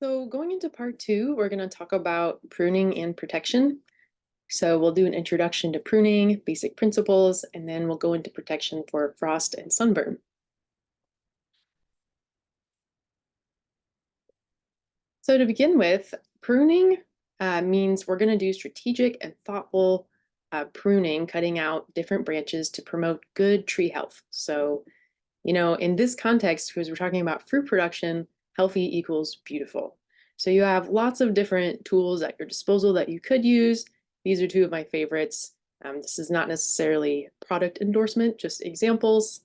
So going into part two, we're going to talk about pruning and protection. So we'll do an introduction to pruning, basic principles, and then we'll go into protection for frost and sunburn. So to begin with, pruning means we're going to do strategic and thoughtful pruning, cutting out different branches to promote good tree health. So, in this context, because we're talking about fruit production, healthy equals beautiful. So you have lots of different tools at your disposal that you could use. These are two of my favorites. This is not necessarily product endorsement, just examples.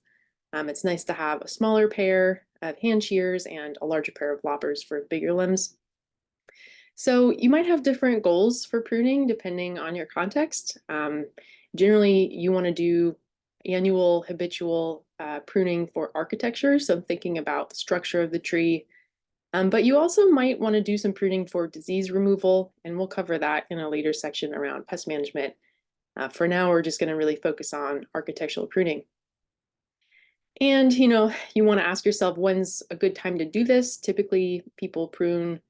It's nice to have a smaller pair of hand shears and a larger pair of loppers for bigger limbs. So you might have different goals for pruning depending on your context. Generally, you want to do annual habitual pruning for architecture, so thinking about the structure of the tree. But you also might want to do some pruning for disease removal, and we'll cover that in a later section around pest management. For now, we're just going to really focus on architectural pruning. And, you want to ask yourself, when's a good time to do this? Typically, people prune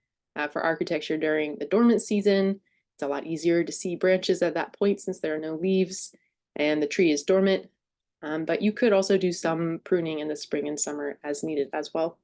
for architecture during the dormant season. It's a lot easier to see branches at that point since there are no leaves and the tree is dormant. But you could also do some pruning in the spring and summer as needed as well.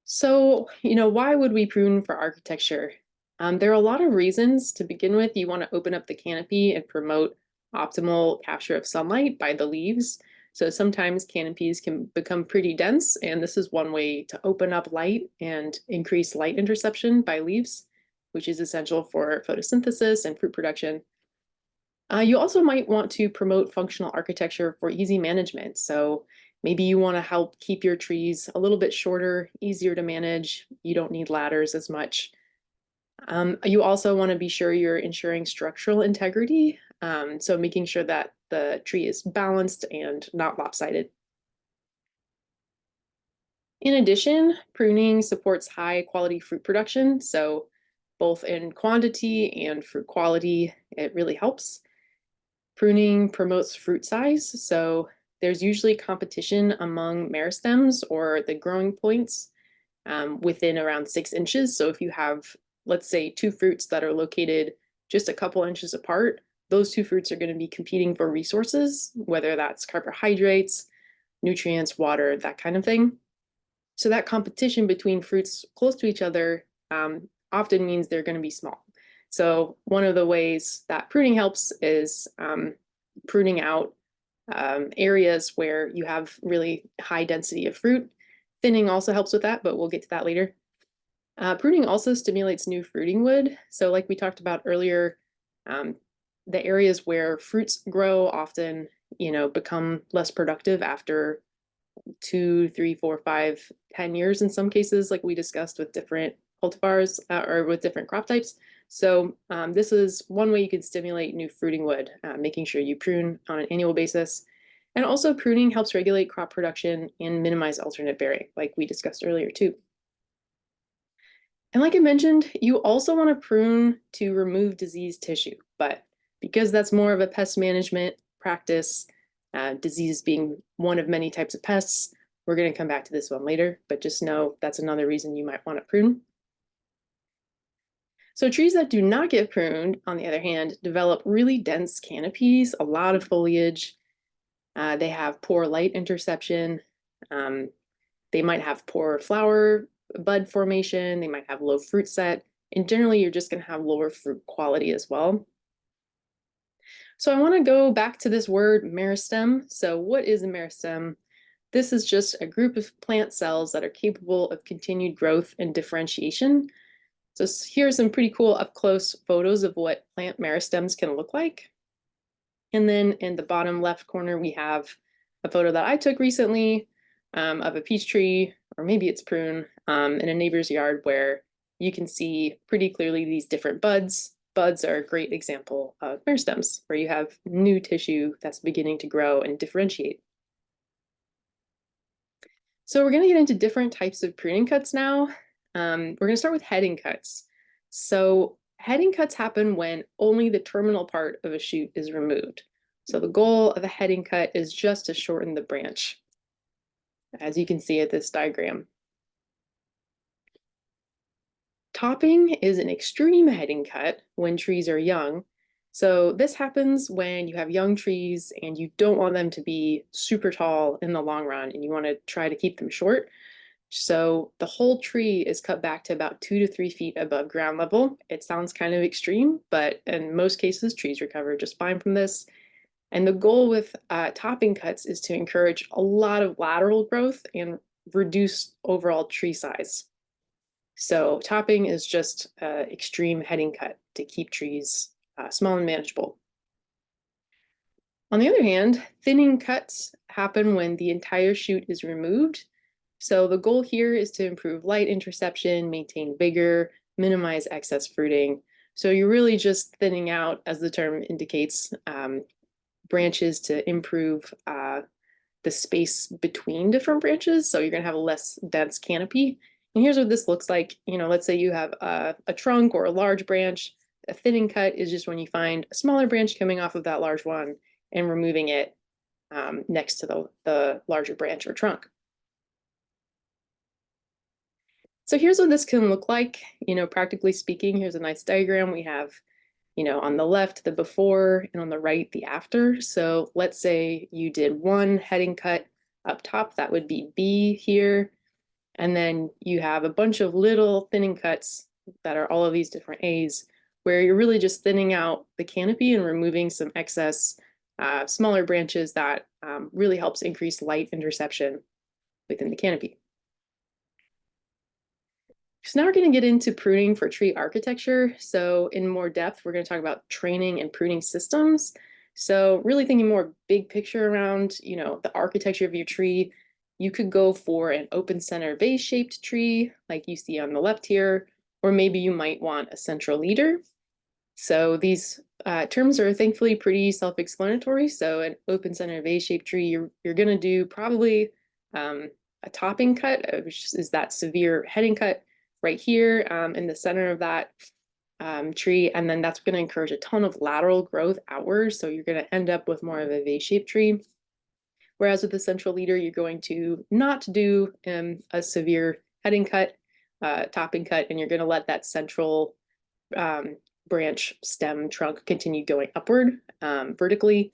So, why would we prune for architecture? There are a lot of reasons. To begin with, you want to open up the canopy and promote optimal capture of sunlight by the leaves. So sometimes canopies can become pretty dense, and this is one way to open up light and increase light interception by leaves, which is essential for photosynthesis and fruit production. You also might want to promote functional architecture for easy management. So maybe you want to help keep your trees a little bit shorter, easier to manage. You don't need ladders as much. You also want to be sure you're ensuring structural integrity. So making sure that the tree is balanced and not lopsided. In addition, pruning supports high quality fruit production. So both in quantity and fruit quality, it really helps. Pruning promotes fruit size, so there's usually competition among meristems or the growing points within around 6 inches. So if you have, let's say, two fruits that are located just a couple inches apart, those two fruits are going to be competing for resources, whether that's carbohydrates, nutrients, water, that kind of thing. So that competition between fruits close to each other often means they're going to be small. So one of the ways that pruning helps is pruning out areas where you have really high density of fruit. Thinning also helps with that, but we'll get to that later. Pruning also stimulates new fruiting wood. So like we talked about earlier, the areas where fruits grow often, become less productive after 2, 3, 4, 5, 10 years in some cases, like we discussed with different cultivars or with different crop types. So this is one way you can stimulate new fruiting wood, making sure you prune on an annual basis. And also pruning helps regulate crop production and minimize alternate bearing, like we discussed earlier too. And like I mentioned, you also want to prune to remove diseased tissue, but because that's more of a pest management practice, disease being one of many types of pests, we're going to come back to this one later, but just know that's another reason you might want to prune. So trees that do not get pruned, on the other hand, develop really dense canopies, a lot of foliage. They have poor light interception. They might have poor flower bud formation. They might have low fruit set. And generally, you're just going to have lower fruit quality as well. So I want to go back to this word meristem. So what is a meristem? This is just a group of plant cells that are capable of continued growth and differentiation. So here's some pretty cool up-close photos of what plant meristems can look like. And then in the bottom left corner, we have a photo that I took recently of a peach tree, or maybe it's prune, in a neighbor's yard where you can see pretty clearly these different buds. Buds are a great example of meristems, where you have new tissue that's beginning to grow and differentiate. So we're going to get into different types of pruning cuts now. We're going to start with heading cuts. So heading cuts happen when only the terminal part of a shoot is removed. So the goal of a heading cut is just to shorten the branch. as you can see at this diagram. Topping is an extreme heading cut when trees are young. So this happens when you have young trees and you don't want them to be super tall in the long run and you want to try to keep them short. So the whole tree is cut back to about 2 to 3 feet above ground level. It sounds kind of extreme, but in most cases, trees recover just fine from this. And the goal with topping cuts is to encourage a lot of lateral growth and reduce overall tree size. So topping is just extreme heading cut to keep trees small and manageable. On the other hand, thinning cuts happen when the entire shoot is removed. So the goal here is to improve light interception, maintain vigor, minimize excess fruiting. So you're really just thinning out, as the term indicates, branches to improve the space between different branches. So you're going to have a less dense canopy. And here's what this looks like. Let's say you have a trunk or a large branch. A thinning cut is just when you find a smaller branch coming off of that large one and removing it next to the larger branch or trunk. So here's what this can look like, practically speaking. Here's a nice diagram. We have, on the left, the before, and on the right, the after. So let's say you did one heading cut up top, that would be B here. And then you have a bunch of little thinning cuts that are all of these different A's, where you're really just thinning out the canopy and removing some excess smaller branches that really helps increase light interception within the canopy. So now we're going to get into pruning for tree architecture. So in more depth, we're going to talk about training and pruning systems. So really thinking more big picture around, the architecture of your tree. You could go for an open center vase-shaped tree like you see on the left here, or maybe you might want a central leader. So these terms are thankfully pretty self-explanatory. So an open center vase-shaped tree, you're going to do probably a topping cut, which is that severe heading cut right here in the center of that tree. And then that's going to encourage a ton of lateral growth outwards. So you're going to end up with more of a vase-shaped tree. Whereas with the central leader, you're going to not do a severe heading cut, topping cut, and you're going to let that central branch, stem, trunk continue going upward vertically.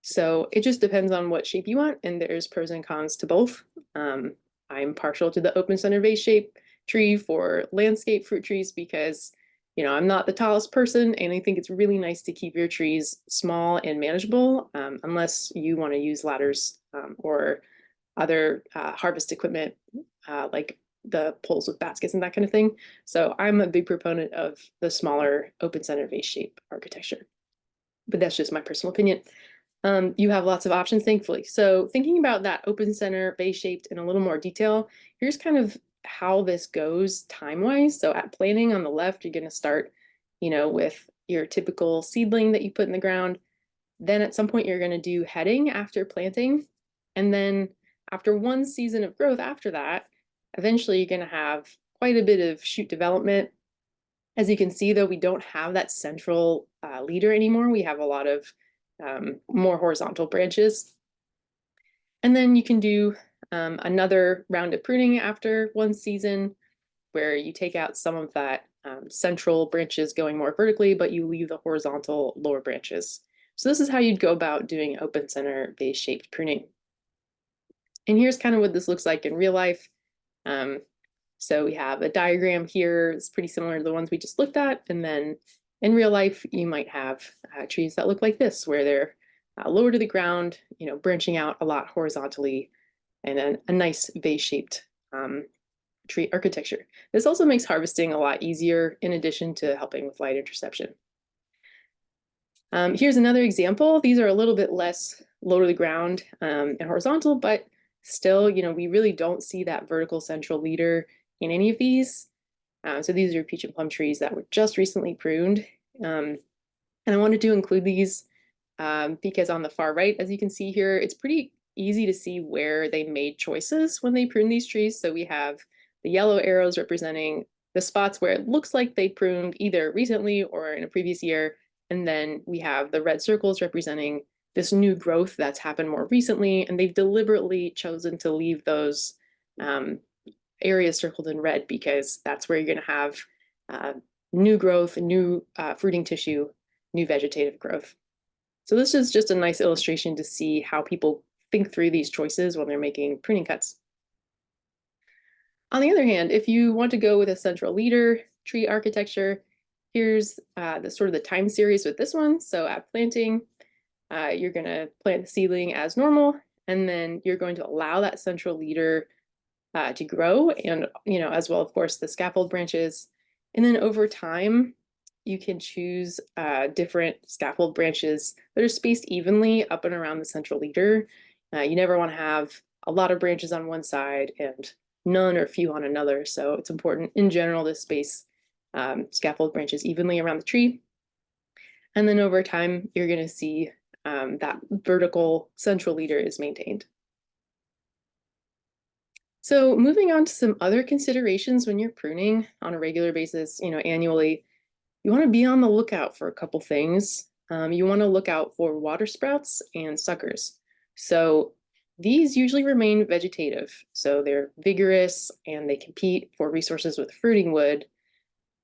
So it just depends on what shape you want, and there's pros and cons to both. I'm partial to the open center vase shape tree for landscape fruit trees because I'm not the tallest person, and I think it's really nice to keep your trees small and manageable unless you want to use ladders or other harvest equipment like the poles with baskets and that kind of thing. So I'm a big proponent of the smaller open center vase shape architecture, but that's just my personal opinion. You have lots of options, thankfully. So thinking about that open center vase shaped in a little more detail, here's kind of how this goes time-wise. So at planting on the left, you're going to start, with your typical seedling that you put in the ground. Then at some point, you're going to do heading after planting. And then after one season of growth after that, eventually you're going to have quite a bit of shoot development. As you can see, though, we don't have that central leader anymore. We have a lot of more horizontal branches. And then you can do another round of pruning after one season where you take out some of that central branches going more vertically, but you leave the horizontal lower branches. So this is how you'd go about doing open center vase-shaped pruning. And here's kind of what this looks like in real life. So we have a diagram here. It's pretty similar to the ones we just looked at. And then in real life, you might have trees that look like this, where they're lower to the ground, branching out a lot horizontally, and then a nice vase-shaped tree architecture. This also makes harvesting a lot easier in addition to helping with light interception. Here's another example. These are a little bit less low to the ground and horizontal, but still, we really don't see that vertical central leader in any of these. So these are peach and plum trees that were just recently pruned. And I wanted to include these because on the far right, as you can see here, it's pretty easy to see where they made choices when they pruned these trees. So we have the yellow arrows representing the spots where it looks like they pruned either recently or in a previous year. And then we have the red circles representing this new growth that's happened more recently, and they've deliberately chosen to leave those areas circled in red because that's where you're going to have new growth, new fruiting tissue, new vegetative growth. So this is just a nice illustration to see how people think through these choices when they're making pruning cuts. On the other hand, if you want to go with a central leader tree architecture, here's the sort of the time series with this one. So at planting, you're going to plant the seedling as normal, and then you're going to allow that central leader to grow, and as well, of course, the scaffold branches. And then over time, you can choose different scaffold branches that are spaced evenly up and around the central leader. You never want to have a lot of branches on one side and none or few on another. So it's important in general to space scaffold branches evenly around the tree. And then over time, you're going to see that vertical central leader is maintained. So moving on to some other considerations when you're pruning on a regular basis, annually, you want to be on the lookout for a couple things. You want to look out for water sprouts and suckers. So these usually remain vegetative. So they're vigorous and they compete for resources with fruiting wood.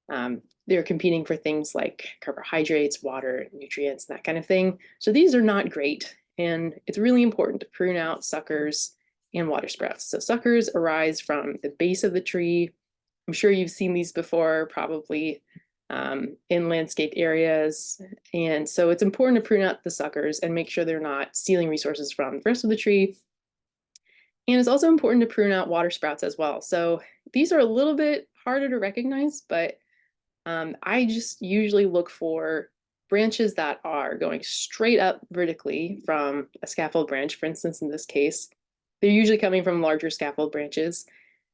They're competing for things like carbohydrates, water, nutrients, and that kind of thing. So these are not great. And it's really important to prune out suckers and water sprouts. So suckers arise from the base of the tree. I'm sure you've seen these before, probably in landscaped areas. And so it's important to prune out the suckers and make sure they're not stealing resources from the rest of the tree. And it's also important to prune out water sprouts as well. So these are a little bit harder to recognize, but I just usually look for branches that are going straight up vertically from a scaffold branch. For instance, in this case, they're usually coming from larger scaffold branches.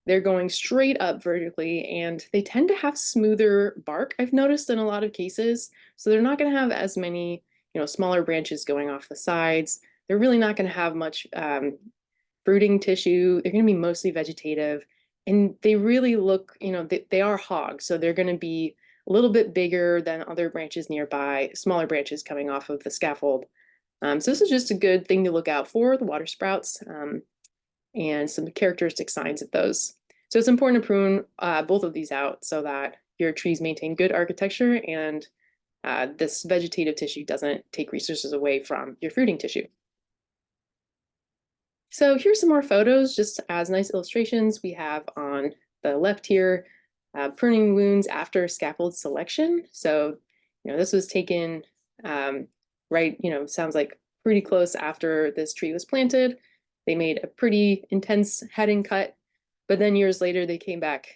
They're going straight up vertically, and they tend to have smoother bark, I've noticed in a lot of cases. So they're not going to have as many, smaller branches going off the sides. They're really not going to have much fruiting tissue. They're going to be mostly vegetative, and they really look, they are hogs. So they're going to be a little bit bigger than other branches nearby, smaller branches coming off of the scaffold. So this is just a good thing to look out for, the water sprouts, and some characteristic signs of those. So it's important to prune both of these out so that your trees maintain good architecture and this vegetative tissue doesn't take resources away from your fruiting tissue. So here's some more photos, just as nice illustrations. We have on the left here, pruning wounds after scaffold selection. So, this was taken right, sounds like pretty close after this tree was planted. They made a pretty intense heading cut, but then years later they came back,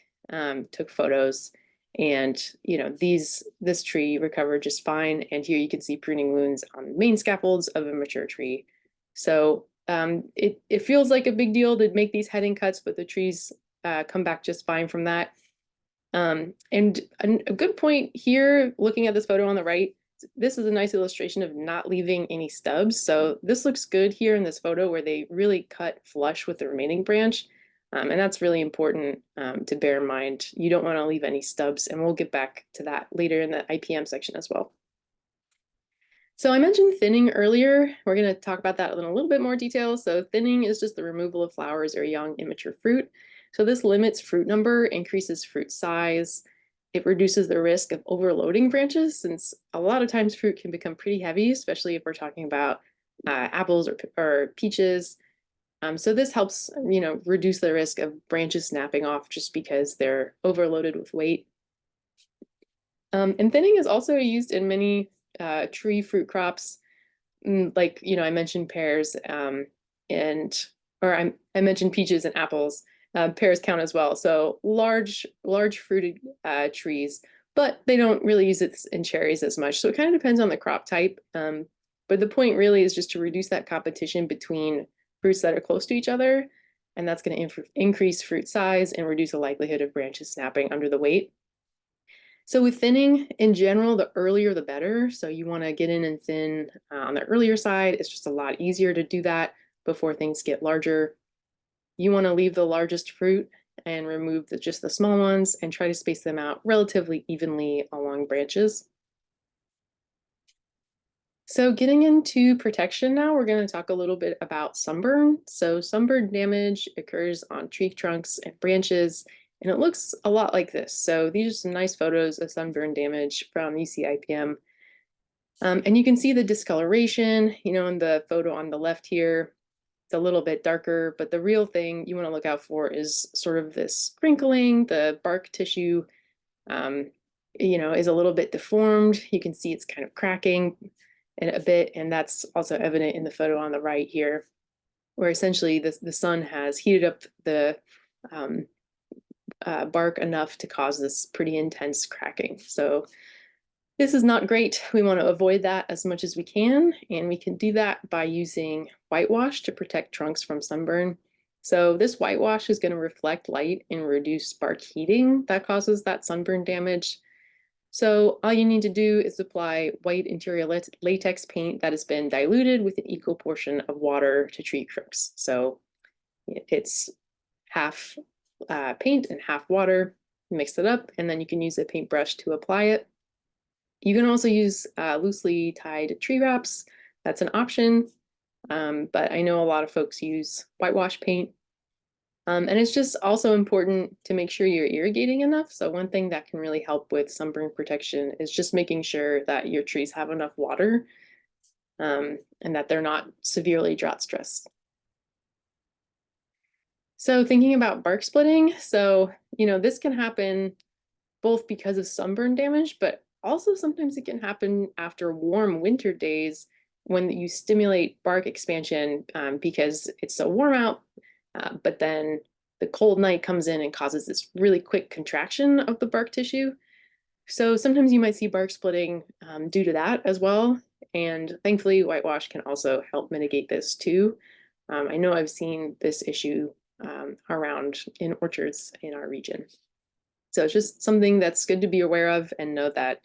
took photos, and this tree recovered just fine. And here you can see pruning wounds on the main scaffolds of a mature tree. So it feels like a big deal to make these heading cuts, but the trees come back just fine from that. And a good point here, looking at this photo on the right, this is a nice illustration of not leaving any stubs. So this looks good here in this photo where they really cut flush with the remaining branch. And that's really important to bear in mind. You don't want to leave any stubs, and we'll get back to that later in the IPM section as well. So I mentioned thinning earlier. We're going to talk about that in a little bit more detail. So thinning is just the removal of flowers or young immature fruit. So this limits fruit number, increases fruit size. It reduces the risk of overloading branches, since a lot of times fruit can become pretty heavy, especially if we're talking about apples or peaches. So this helps, reduce the risk of branches snapping off just because they're overloaded with weight. And thinning is also used in many tree fruit crops, like I mentioned pears, I mentioned peaches and apples. Pears count as well. So large fruited trees, but they don't really use it in cherries as much. So it kind of depends on the crop type. But the point really is just to reduce that competition between fruits that are close to each other, and that's going to increase fruit size and reduce the likelihood of branches snapping under the weight. So with thinning, in general, the earlier the better. So you want to get in and thin on the earlier side. It's just a lot easier to do that before things get larger. You want to leave the largest fruit and remove just the small ones, and try to space them out relatively evenly along branches. So getting into protection now, we're going to talk a little bit about sunburn. So sunburn damage occurs on tree trunks and branches, and it looks a lot like this. So these are some nice photos of sunburn damage from UCIPM. And you can see the discoloration, in the photo on the left here. It's a little bit darker, but the real thing you want to look out for is sort of this crinkling. The bark tissue, um, is a little bit deformed. You can see it's kind of cracking a bit, and that's also evident in the photo on the right here, where essentially the sun has heated up the um, bark enough to cause this pretty intense cracking. So this is not great. We want to avoid that as much as we can, and we can do that by using whitewash to protect trunks from sunburn. So this whitewash is going to reflect light and reduce bark heating that causes that sunburn damage. So all you need to do is apply white interior latex paint that has been diluted with an equal portion of water to tree crooks. So it's half paint and half water. Mix it up, and then you can use a paintbrush to apply it. You can also use loosely tied tree wraps. That's an option, but I know a lot of folks use whitewash paint. And it's just also important to make sure you're irrigating enough. So one thing that can really help with sunburn protection is just making sure that your trees have enough water, and that they're not severely drought stressed. So thinking about bark splitting, so this can happen both because of sunburn damage, but also sometimes it can happen after warm winter days when you stimulate bark expansion, because it's so warm out. But then the cold night comes in and causes this really quick contraction of the bark tissue. So sometimes you might see bark splitting due to that as well. And thankfully, whitewash can also help mitigate this too. I know I've seen this issue around in orchards in our region. So it's just something that's good to be aware of, and know that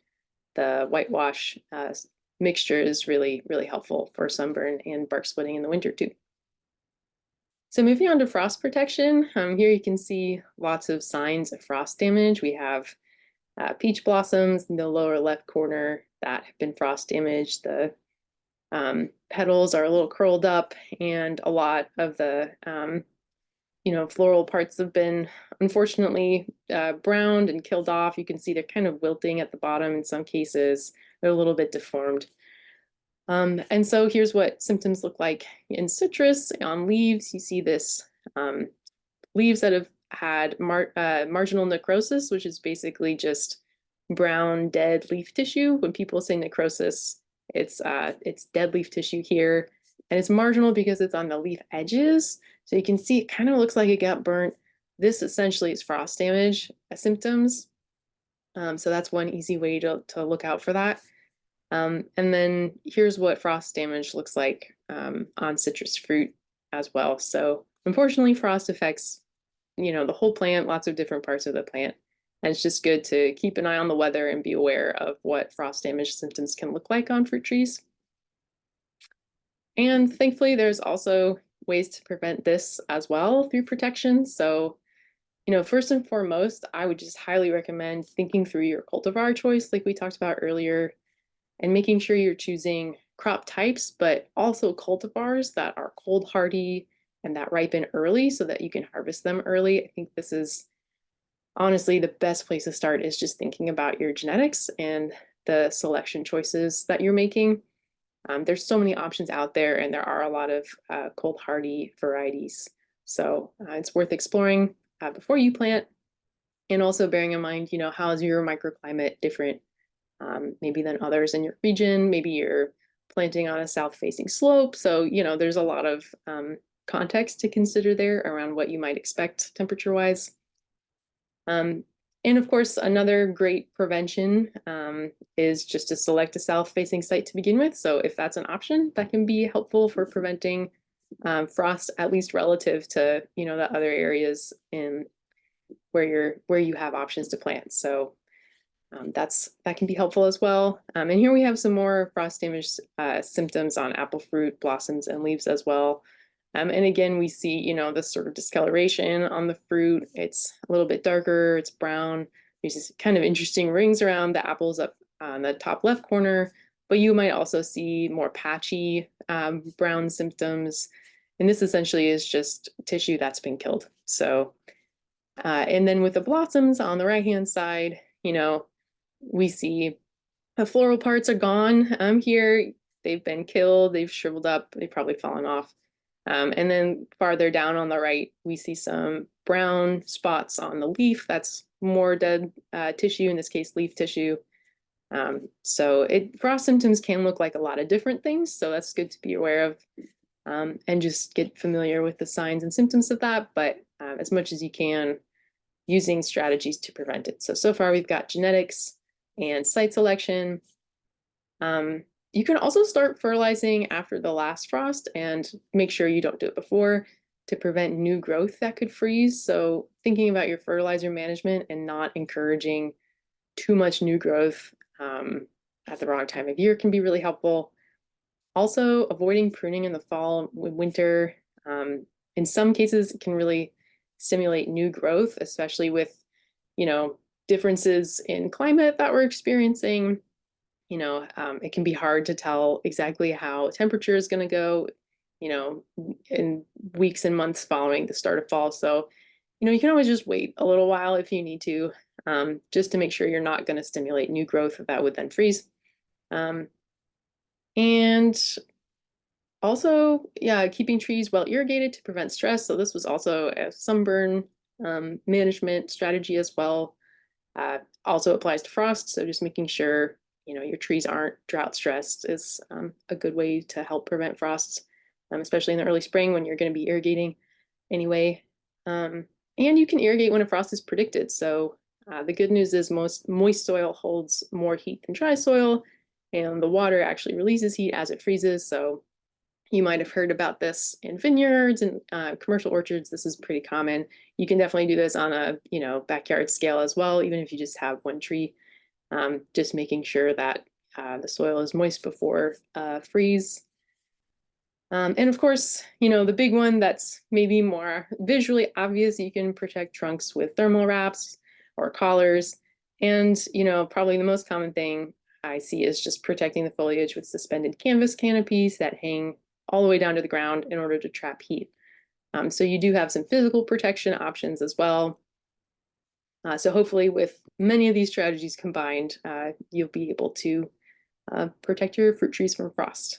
the whitewash mixture is really, really helpful for sunburn and bark splitting in the winter too. So moving on to frost protection, here you can see lots of signs of frost damage. We have peach blossoms in the lower left corner that have been frost damaged. The petals are a little curled up, and a lot of the floral parts have been unfortunately browned and killed off. You can see they're kind of wilting at the bottom in some cases. They're a little bit deformed. And so here's what symptoms look like in citrus. On leaves, you see this leaves that have had marginal necrosis, which is basically just brown, dead leaf tissue. When people say necrosis, it's dead leaf tissue here, and it's marginal because it's on the leaf edges. So you can see it kind of looks like it got burnt. This essentially is frost damage symptoms. So that's one easy way to look out for that. And then here's what frost damage looks like on citrus fruit as well. So unfortunately, frost affects, the whole plant, lots of different parts of the plant. And it's just good to keep an eye on the weather and be aware of what frost damage symptoms can look like on fruit trees. And thankfully, there's also ways to prevent this as well through protection. So, first and foremost, I would just highly recommend thinking through your cultivar choice, like we talked about earlier, and making sure you're choosing crop types, but also cultivars that are cold hardy and that ripen early so that you can harvest them early. I think this is honestly the best place to start, is just thinking about your genetics and the selection choices that you're making. There's so many options out there, and there are a lot of cold hardy varieties. So it's worth exploring before you plant, and also bearing in mind, how is your microclimate different maybe than others in your region. Maybe you're planting on a south-facing slope. So, there's a lot of context to consider there around what you might expect temperature-wise. And of course, another great prevention is just to select a south-facing site to begin with. So if that's an option, that can be helpful for preventing frost, at least relative to, the other areas in where you have options to plant. So that can be helpful as well. And here we have some more frost damage symptoms on apple fruit, blossoms, and leaves as well. And again, we see, this sort of discoloration on the fruit. It's a little bit darker, it's brown. There's this kind of interesting rings around the apples up on the top left corner. but you might also see more patchy brown symptoms. And this essentially is just tissue that's been killed. So, and then with the blossoms on the right-hand side, we see the floral parts are gone here. They've been killed, they've shriveled up, they've probably fallen off. And then farther down on the right, we see some brown spots on the leaf. That's more dead tissue, in this case, leaf tissue. So frost symptoms can look like a lot of different things, so that's good to be aware of, and just get familiar with the signs and symptoms of that, but as much as you can, using strategies to prevent it. So far we've got genetics and site selection. You can also start fertilizing after the last frost and make sure you don't do it before to prevent new growth that could freeze. So thinking about your fertilizer management and not encouraging too much new growth at the wrong time of year can be really helpful. Also, avoiding pruning in the fall, winter, in some cases, it can really stimulate new growth, especially with, differences in climate that we're experiencing. It can be hard to tell exactly how temperature is going to go, in weeks and months following the start of fall. So, you can always just wait a little while if you need to, just to make sure you're not going to stimulate new growth that would then freeze. And also, yeah, keeping trees well irrigated to prevent stress. So this was also a sunburn management strategy as well. Also applies to frost. So just making sure, your trees aren't drought stressed is a good way to help prevent frosts, especially in the early spring when you're going to be irrigating anyway. And you can irrigate when a frost is predicted. So the good news is most moist soil holds more heat than dry soil, and the water actually releases heat as it freezes. So you might have heard about this in vineyards and commercial orchards. This is pretty common. You can definitely do this on a backyard scale as well, even if you just have one tree. Just making sure that the soil is moist before freeze. And of course, the big one that's maybe more visually obvious, you can protect trunks with thermal wraps or collars. And, probably the most common thing I see is just protecting the foliage with suspended canvas canopies that hang all the way down to the ground in order to trap heat. So you do have some physical protection options as well. So hopefully with many of these strategies combined, you'll be able to protect your fruit trees from frost.